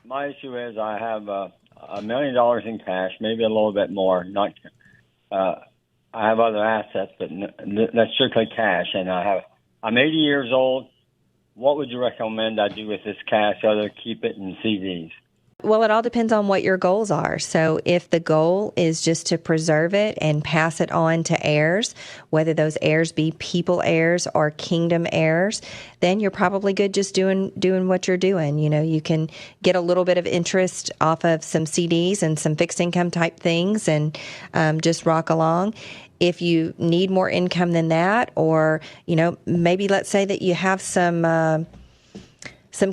My issue is I have $1 million in cash, maybe a little bit more. Not, I have other assets, but that's strictly cash. And I'm 80 years old. What would you recommend I do with this cash other keep it in CDs? Well, it all depends on what your goals are. So if the goal is just to preserve it and pass it on to heirs, whether those heirs be people heirs or kingdom heirs, then you're probably good just doing what you're doing. You know, you can get a little bit of interest off of some CDs and some fixed income type things and just rock along. If you need more income than that, or, you know, maybe let's say that you have some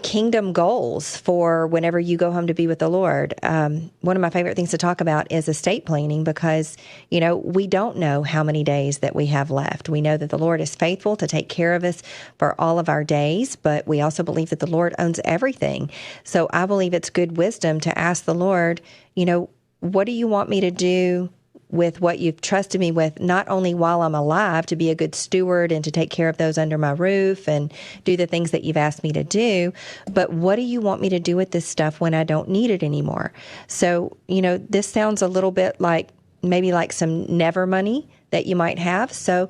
kingdom goals for whenever you go home to be with the Lord. One of my favorite things to talk about is estate planning because, you know, we don't know how many days that we have left. We know that the Lord is faithful to take care of us for all of our days, but we also believe that the Lord owns everything. So I believe it's good wisdom to ask the Lord, you know, what do you want me to do with what you've trusted me with, not only while I'm alive to be a good steward and to take care of those under my roof and do the things that you've asked me to do, but what do you want me to do with this stuff when I don't need it anymore? So, you know, this sounds a little bit like maybe like some never money that you might have. So,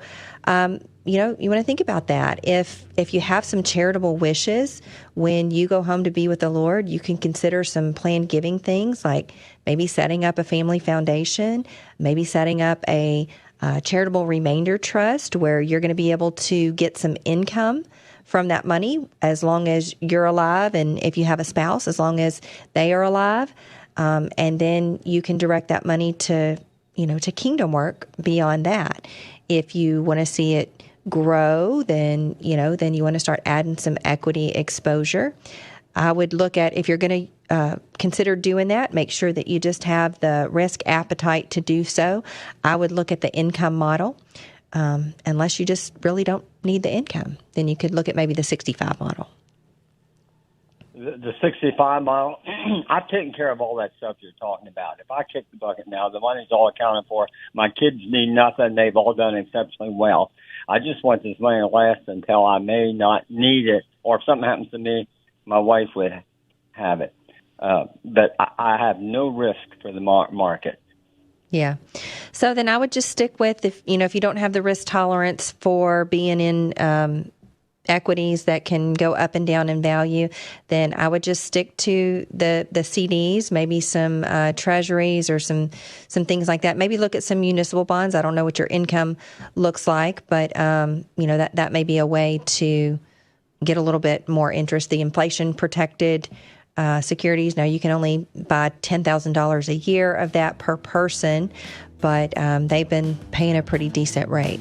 you know, you want to think about that. If you have some charitable wishes when you go home to be with the Lord, you can consider some planned giving things like maybe setting up a family foundation, maybe setting up a charitable remainder trust where you're going to be able to get some income from that money as long as you're alive, and if you have a spouse, as long as they are alive. And then you can direct that money to, you know, to kingdom work beyond that. If you want to see it grow, then you want to start adding some equity exposure. I would look at, if you're going to consider doing that, make sure that you just have the risk appetite to do so. I would look at the income model. Unless you just really don't need the income, then you could look at maybe the 65 model. The 65 model, I've taken care of all that stuff you're talking about. If I kick the bucket now, the money's all accounted for. My kids need nothing. They've all done exceptionally well. I just want this money to last until I may not need it, or if something happens to me, my wife would have it. But I have no risk for the market. Yeah. So then I would just stick with, if you don't have the risk tolerance for being in equities that can go up and down in value, then I would just stick to the CDs, maybe some treasuries or some things like that. Maybe look at some municipal bonds. I don't know what your income looks like, but that may be a way to get a little bit more interest. The inflation protected securities. Now you can only buy $10,000 a year of that per person, but they've been paying a pretty decent rate.